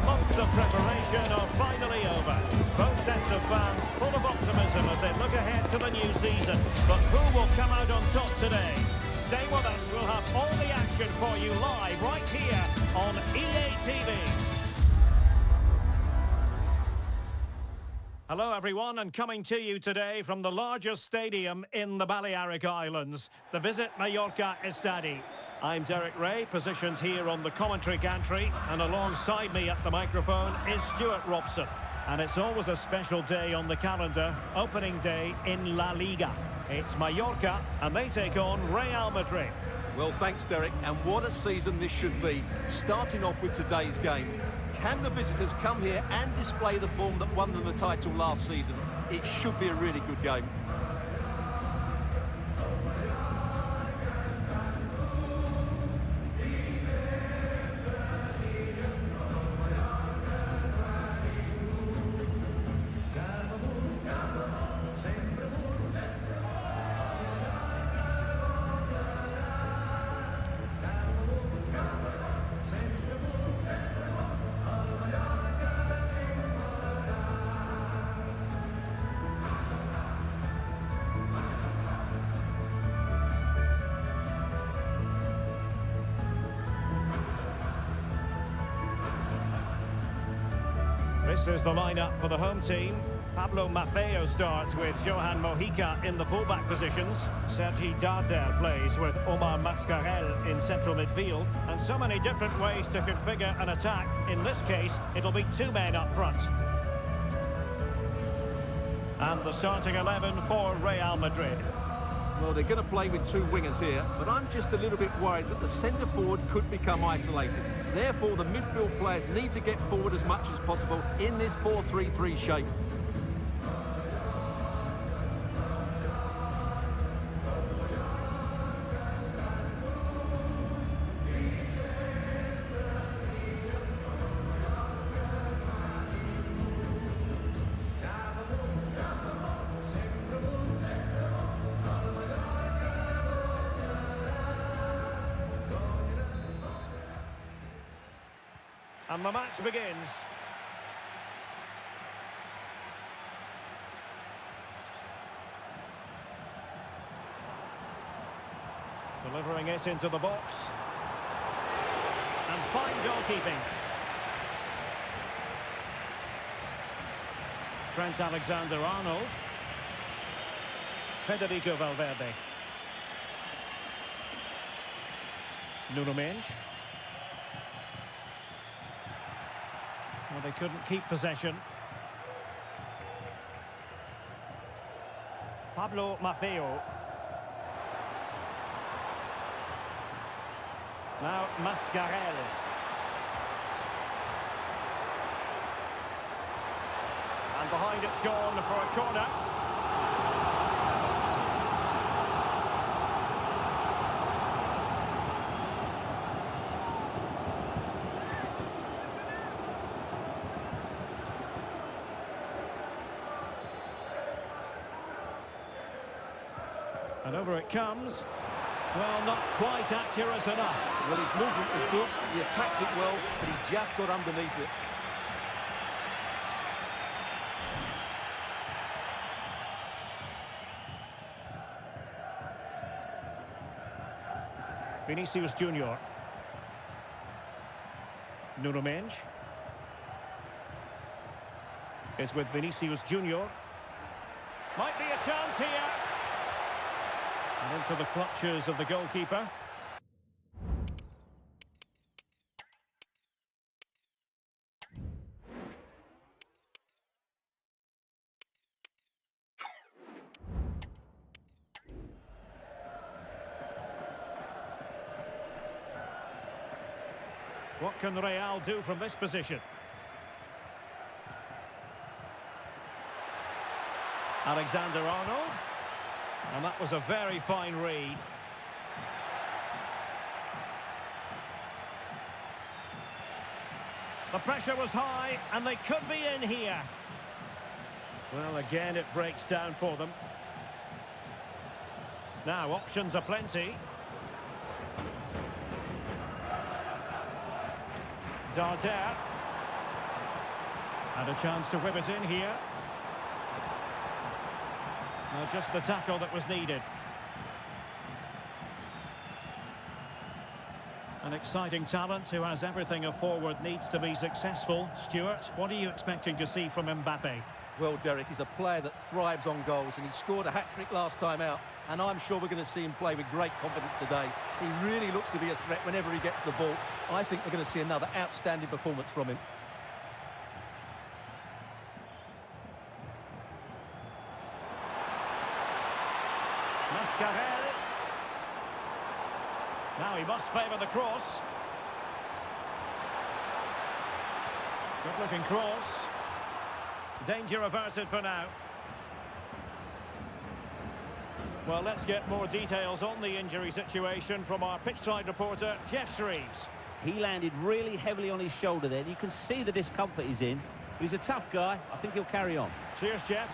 months of preparation are finally over. Both sets of fans full of optimism as they look ahead to the new season. But who will come out on top today? Stay with us, we'll have all the action for you live right here on EA TV. Hello everyone, and coming to you today from the largest stadium in the Balearic Islands, the Visit Mallorca Estadi. I'm Derek Ray, positioned here on the commentary gantry, and alongside me at the microphone is Stuart Robson. And it's always a special day on the calendar, opening day in La Liga. It's Mallorca, and they take on Real Madrid. Well, thanks, Derek, and what a season this should be. Starting off with today's game. Can the visitors come here and display the form that won them the title last season? It should be a really good game. This is the lineup for the home team. Pablo Maffeo starts with Johan Mojica in the fullback positions. Sergi Darder plays with Omar Mascarell in central midfield. And so many different ways to configure an attack. In this case, it'll be two men up front. And the starting 11 for Real Madrid. Well, they're going to play with two wingers here, but I'm just a little bit worried that the centre forward could become isolated. Therefore, the midfield players need to get forward as much as possible in this 4-3-3 shape. And the match begins. Delivering it into the box. And fine goalkeeping. Trent Alexander-Arnold. Federico Valverde. Nuno Mendes. Well, they couldn't keep possession. Pablo Maffeo. Now Mascarell. And behind it's gone for a corner. And over it comes. Well, not quite accurate enough. Well, his movement was good, he attacked it well, but he just got underneath it. Vinicius Junior. Nuno Mendes. Is with Vinicius Junior. Might be a chance here. And into the clutches of the goalkeeper. What can Real do from this position? Alexander-Arnold. And that was a very fine read. The pressure was high, and they could be in here. Well, again, it breaks down for them. Now, options are plenty. Darder. And a chance to whip it in here. Just the tackle that was needed. An exciting talent who has everything a forward needs to be successful. Stuart, what are you expecting to see from Mbappe? Well, Derek, he's a player that thrives on goals, and he scored a hat-trick last time out, and I'm sure we're going to see him play with great confidence today. He really looks to be a threat whenever he gets the ball. I think we're going to see another outstanding performance from him. Mascarell. Now he must favour the cross. Good looking cross. Danger averted for now. Well, let's get more details on the injury situation from our pitchside reporter, Jeff Shreves. He landed really heavily on his shoulder there. You can see the discomfort he's in. But he's a tough guy. I think he'll carry on. Cheers, Jeff.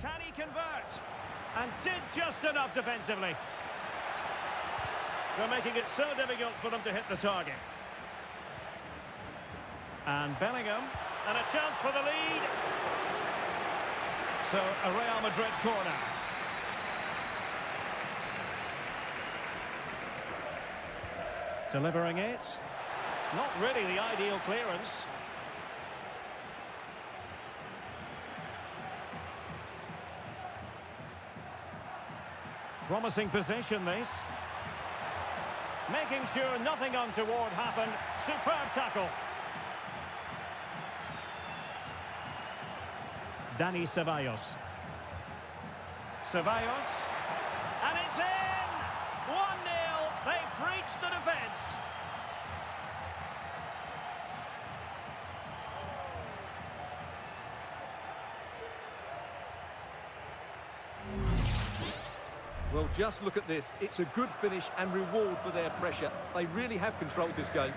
Can he convert? And did just enough defensively. They're making it so difficult for them to hit the target. And Bellingham, and a chance for the lead. So a Real Madrid corner. Delivering it. Not really the ideal clearance. Promising position, this. Making sure nothing untoward happened. Superb tackle. Dani Ceballos. Ceballos. And it's in! 1-0. They've breached the defence. Well, just look at this. It's a good finish and reward for their pressure. They really have controlled this game.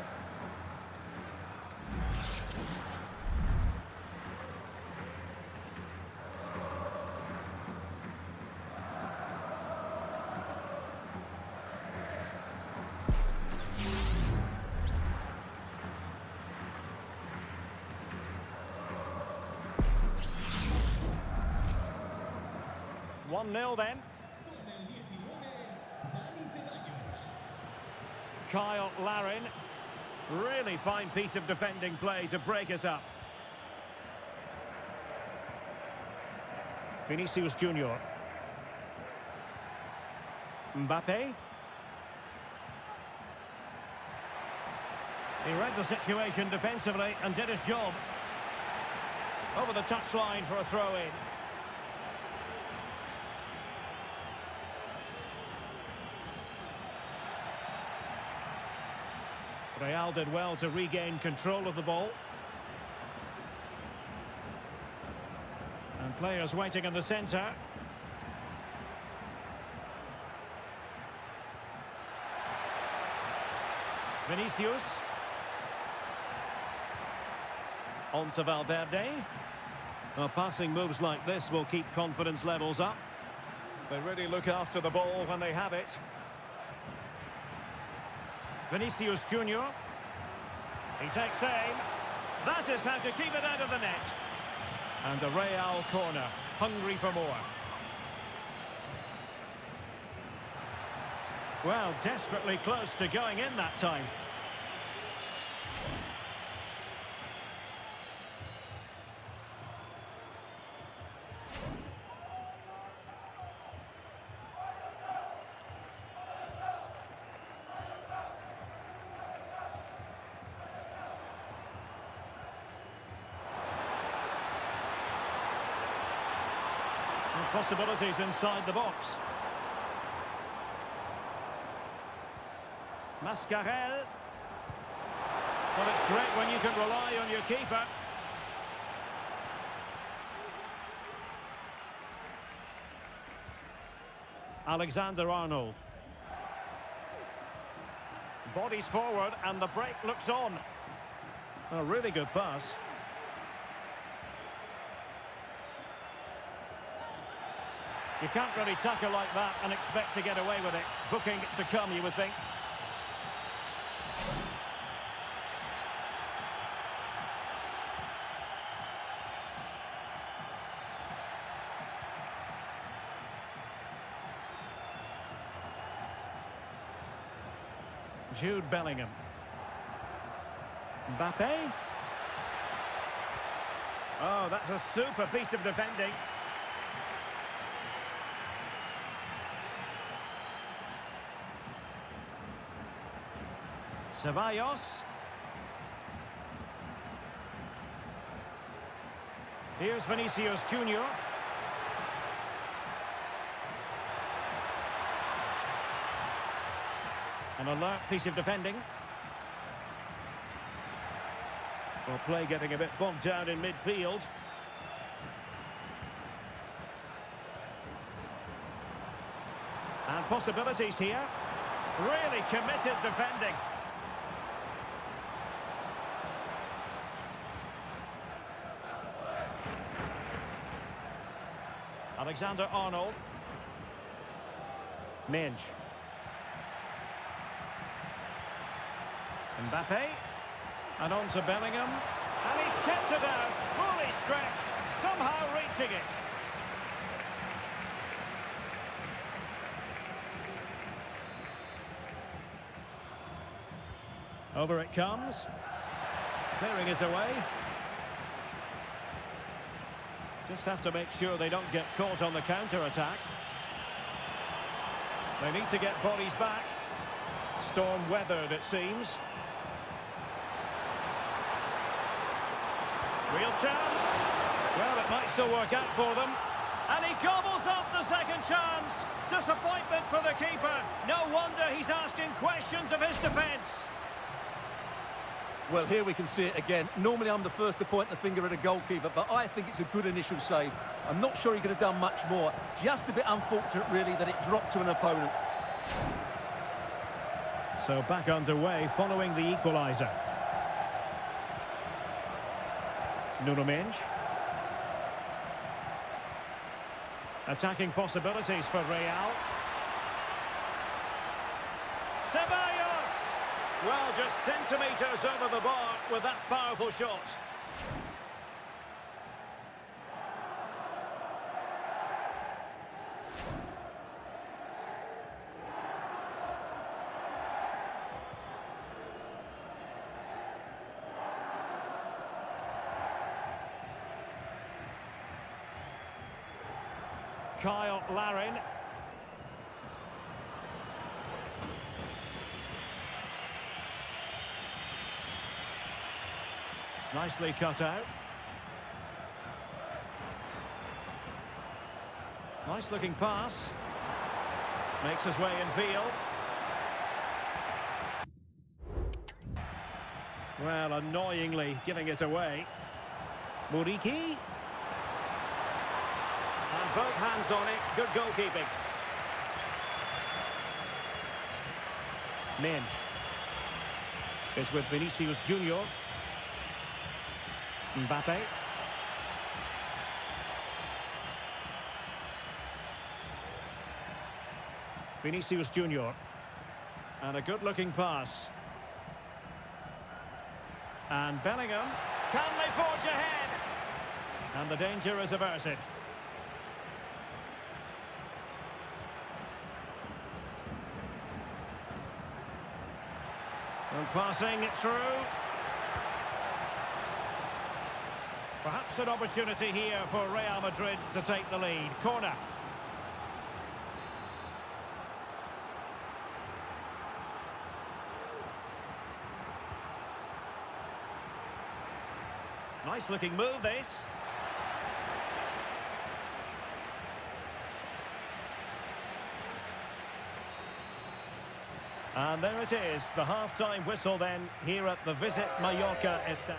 One 1-0 then. Kyle Larin. Really fine piece of defending play to break us up. Vinicius Junior. Mbappe. He read the situation defensively and did his job. Over the touchline for a throw-in. Real did well to regain control of the ball. And players waiting in the centre. Vinicius. On to Valverde. Well, passing moves like this will keep confidence levels up. They really look after the ball when they have it. Vinicius Junior. He takes aim. That is how to keep it out of the net. And a Real corner, hungry for more. Well, desperately close to going in that time. Possibilities inside the box. Mascarell. Well, it's great when you can rely on your keeper. Alexander-Arnold. Bodies forward and the break looks on. A really good pass. You can't really tackle like that and expect to get away with it. Booking to come, you would think. Jude Bellingham. Mbappe. Oh, that's a super piece of defending. Ceballos. Here's Vinicius Junior. An alert piece of defending. Well, play getting a bit bogged down in midfield. And possibilities here. Really committed defending. Alexander-Arnold. Minge. Mbappe. And on to Bellingham. And he's kept it out. Fully stretched. Somehow reaching it. Over it comes. Clearing it away. Just have to make sure they don't get caught on the counter-attack. They need to get bodies back. Storm weathered, it seems. Real chance. Well, it might still work out for them. And he gobbles up the second chance. Disappointment for the keeper. No wonder he's asking questions of his defence. Well, here we can see it again. Normally I'm the first to point the finger at a goalkeeper, but I think it's a good initial save. I'm not sure he could have done much more. Just a bit unfortunate, really, that it dropped to an opponent. So back underway following the equaliser. Nuno Mendes. Attacking possibilities for Real. Ceballos! Well, just centimetres over the bar with that powerful shot. Kyle Larin. Nicely cut out. Nice looking pass. Makes his way in field. Well, annoyingly giving it away. Muriqi. And both hands on it. Good goalkeeping. Minge. Is with Vinicius Junior. Mbappe. Vinicius Junior. And a good-looking pass. And Bellingham. Can they forge ahead? And the danger is averted. And passing it through. Perhaps an opportunity here for Real Madrid to take the lead. Corner. Nice looking move, this. And there it is, the half-time whistle then here at the Visit Mallorca Estadio.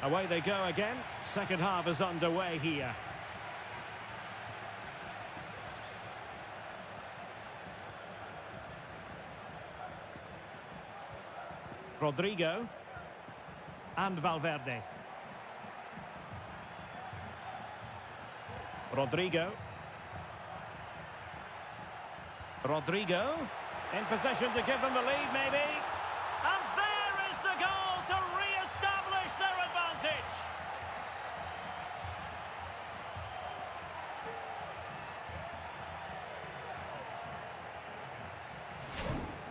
Away they go again. Second half is underway here. Rodrigo and Valverde. Rodrigo. Rodrigo in possession to give them the lead, maybe. And there is the goal to re-establish their advantage.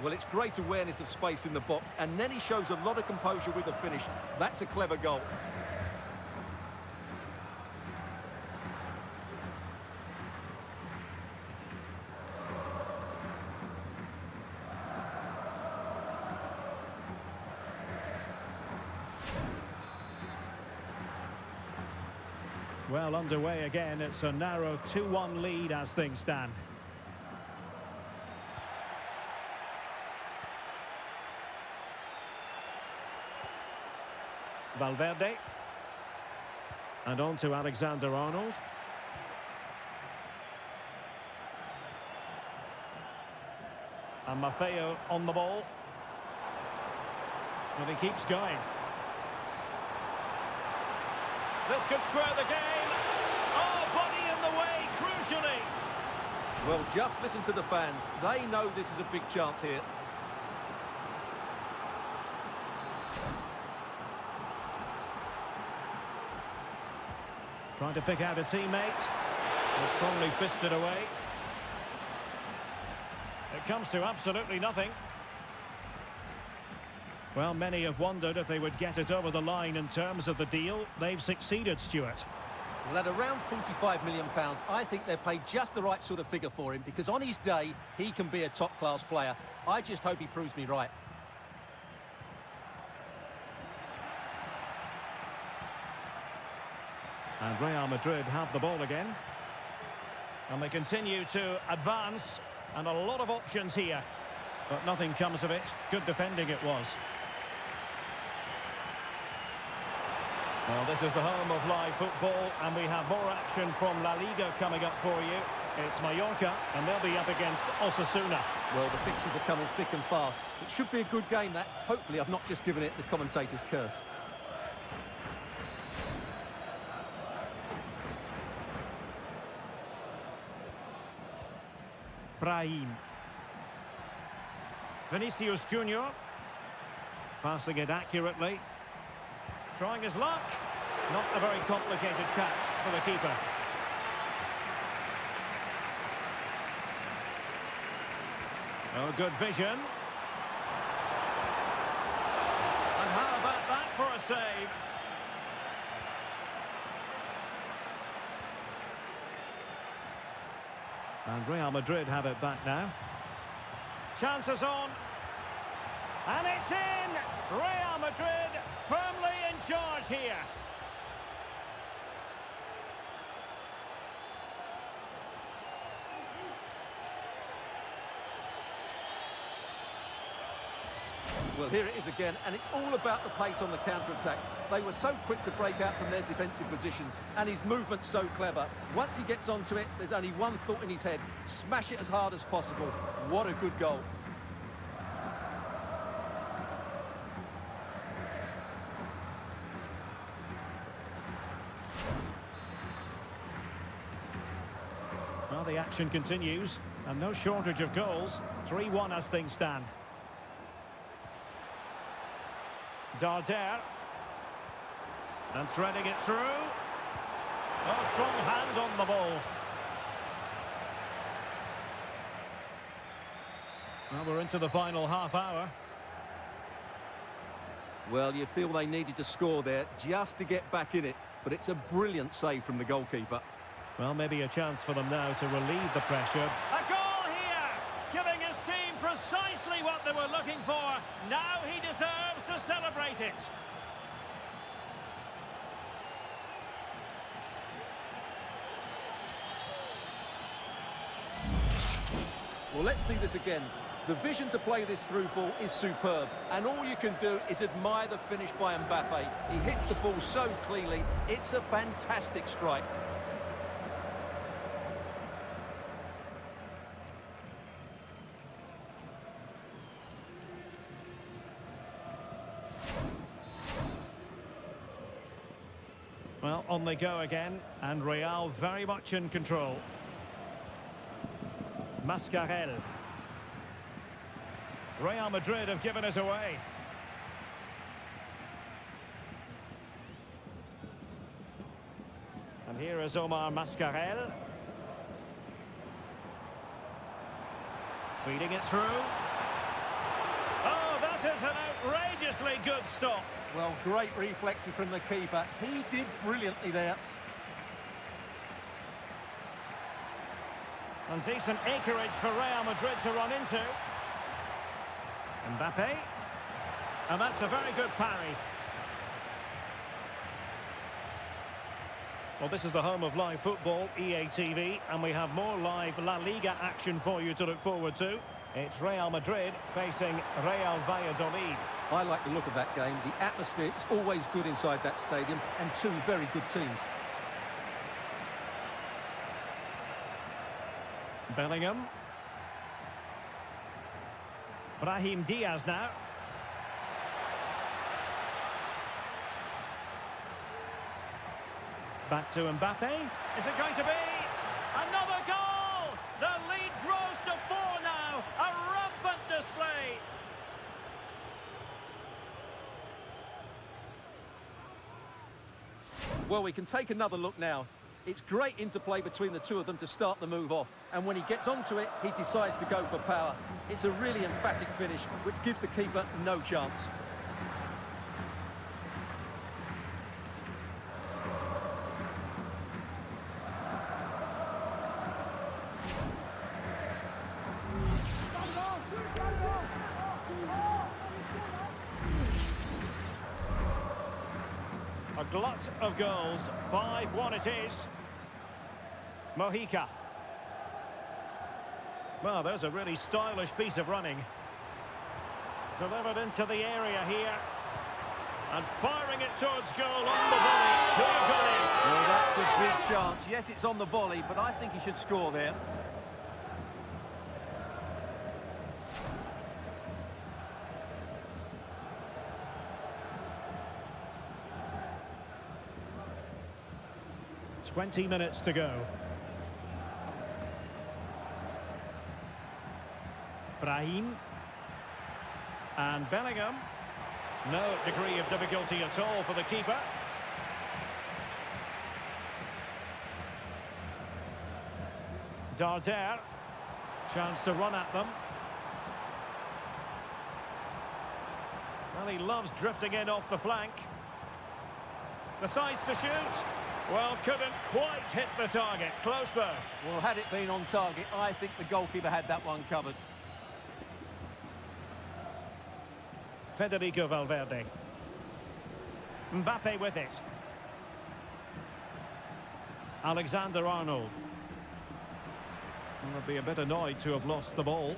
Well, it's great awareness of space in the box, and then he shows a lot of composure with the finish. That's a clever goal. Well, underway again. It's a narrow 2-1 lead as things stand. Valverde. And on to Alexander-Arnold. And Maffeo on the ball. And he keeps going. This could square the game. Oh, body in the way, crucially. Well, just listen to the fans. They know this is a big chance here. Trying to pick out a teammate. It's strongly fisted away. It comes to absolutely nothing. Well, many have wondered if they would get it over the line in terms of the deal. They've succeeded, Stuart. Well, at around £45 million, I think they've paid just the right sort of figure for him, because on his day, he can be a top-class player. I just hope he proves me right. And Real Madrid have the ball again. And they continue to advance. And a lot of options here. But nothing comes of it. Good defending it was. Well, this is the home of live football. And we have more action from LaLiga coming up for you. It's Mallorca. And they'll be up against Osasuna. Well, the fixtures are coming thick and fast. It should be a good game, that. Hopefully, I've not just given it the commentator's curse. Brahim. Vinicius Junior. Passing it accurately. Trying his luck. Not a very complicated catch for the keeper. Oh, good vision. And how about that for a save? And Real Madrid have it back now. Chances on. And it's in! Real Madrid firmly in charge here. Well, here it is again, and it's all about the pace on the counter-attack. They were so quick to break out from their defensive positions, and his movement's so clever. Once he gets onto it, there's only one thought in his head: smash it as hard as possible. What a good goal. Well, the action continues, and no shortage of goals. 3-1 as things stand. Darder. And threading it through. Oh, strong hand on the ball. Well, we're into the final half hour. Well, you feel they needed to score there just to get back in it, but it's a brilliant save from the goalkeeper. Well, maybe a chance for them now to relieve the pressure. A goal here, giving his team precisely what they were looking for. Now he deserves to celebrate it. Well, let's see this again. The vision to play this through ball is superb, and all you can do is admire the finish by Mbappe. He hits the ball so cleanly, it's a fantastic strike. Well, on they go again, and Real very much in control. Mascarell. Real Madrid have given us away. And here is Omar Mascarell. Feeding it through. Oh, that is an outrageously good stop. Well, great reflexes from the keeper. He did brilliantly there. And decent acreage for Real Madrid to run into. Mbappe. And that's a very good parry. Well, this is the home of live football, EA TV, and we have more live LaLiga action for you to look forward to. It's Real Madrid facing Real Valladolid. I like the look of that game. The atmosphere is always good inside that stadium, and two very good teams. Bellingham. Brahim Diaz now. Back to Mbappe. Is it going to be another goal? The lead grows to 4 now. A rampant display. Well, we can take another look now. It's great interplay between the two of them to start the move off. And when he gets onto it, he decides to go for power. It's a really emphatic finish, which gives the keeper no chance. A glut of goals. 5-1 it is. Mojica. Well, there's a really stylish piece of running. Delivered into the area here. And firing it towards goal on the volley. Clear goal. Well, that's a big chance. Yes, it's on the volley, but I think he should score there. "20 minutes to go. Brahim. And Bellingham. No degree of difficulty at all for the keeper. Darder. Chance to run at them. Well, he loves drifting in off the flank. Decides to shoot. Well, couldn't quite hit the target. Close though. Well, had it been on target, I think the goalkeeper had that one covered. Federico Valverde. Mbappe with it. Alexander-Arnold. Would be a bit annoyed to have lost the ball.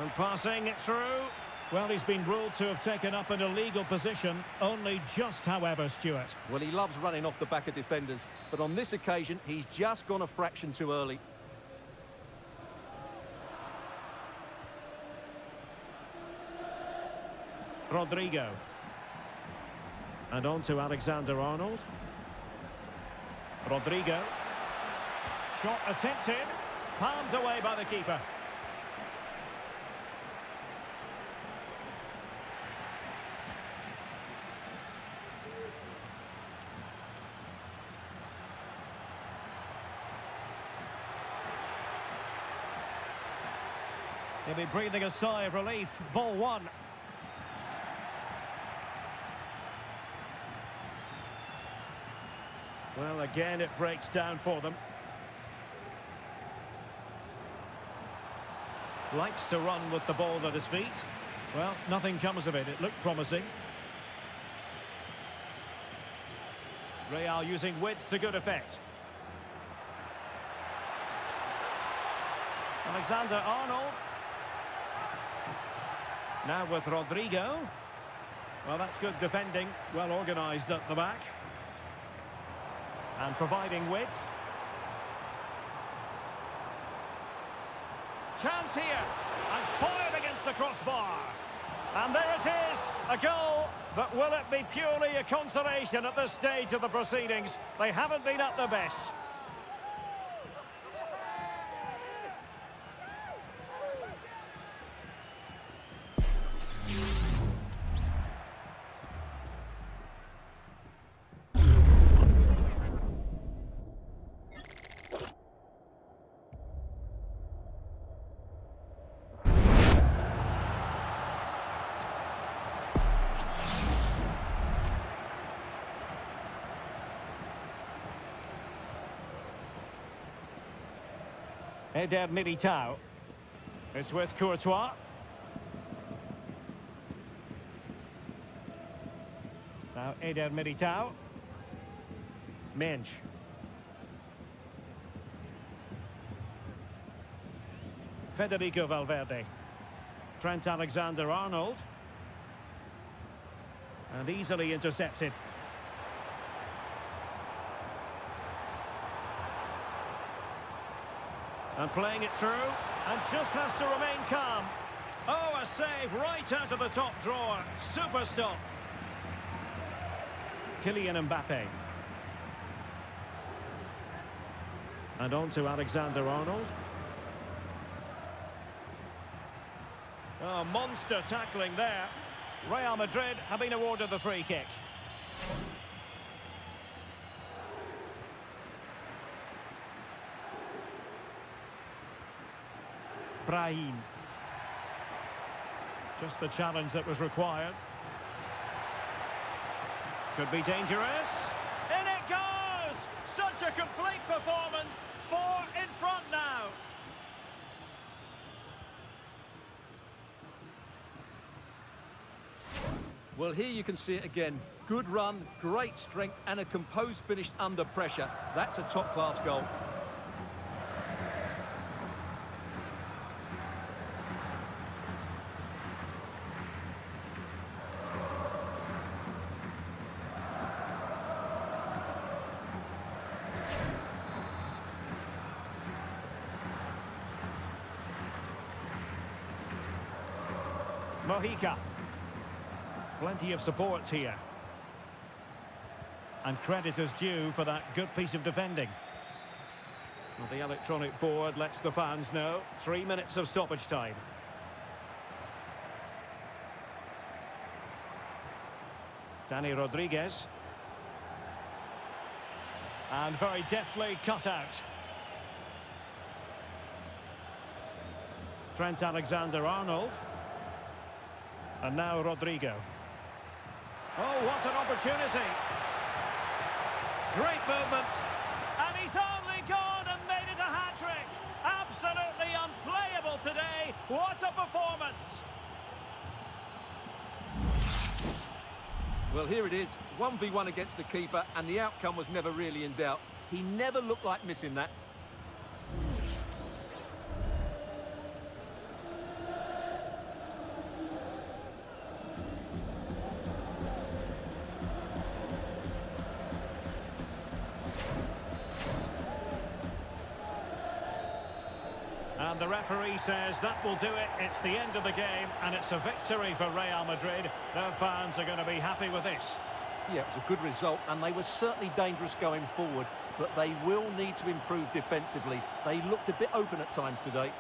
And passing it through. Well, he's been ruled to have taken up an illegal position. Only just, however, Stuart. Well, he loves running off the back of defenders, but on this occasion, he's just gone a fraction too early. Rodrigo. And on to Alexander-Arnold. Rodrigo. Shot attempted. Palmed away by the keeper. He'll be breathing a sigh of relief. Ball one. Well, again, it breaks down for them. Likes to run with the ball at his feet. Well, nothing comes of it. It looked promising. Real using width to good effect. Alexander-Arnold. Now with Rodrigo. Well, that's good defending. Well organised at the back. And providing width. Chance here. And fired against the crossbar. And there it is. A goal. But will it be purely a consolation at this stage of the proceedings? They haven't been at their best. Eder Militao. It's with Courtois. Now Eder Militao. Minge. Federico Valverde. Trent Alexander-Arnold. And easily intercepted. And playing it through, and just has to remain calm. Oh, a save right out of the top drawer. Super stop. Kylian Mbappe. And on to Alexander-Arnold. Oh, monster tackling there. Real Madrid have been awarded the free kick. Brahim. Just the challenge that was required. Could be dangerous. In it goes! Such a complete performance. 4 in front now. Well, here you can see it again. Good run, great strength, and a composed finish under pressure. That's a top-class goal. Mojica. Plenty of support here. And credit is due for that good piece of defending. Well, the electronic board lets the fans know. 3 minutes of stoppage time. Dani Rodriguez. And very deftly cut out. Trent Alexander-Arnold. And now Rodrigo. Oh, what an opportunity. Great movement. And he's only gone and made it a hat-trick. Absolutely unplayable today. What a performance. Well, here it is. 1v1 against the keeper, and the outcome was never really in doubt. He never looked like missing that. And the referee says that will do it. It's the end of the game, and it's a victory for Real Madrid. Their fans are going to be happy with this. Yeah, it was a good result, and they were certainly dangerous going forward, but they will need to improve defensively. They looked a bit open at times today.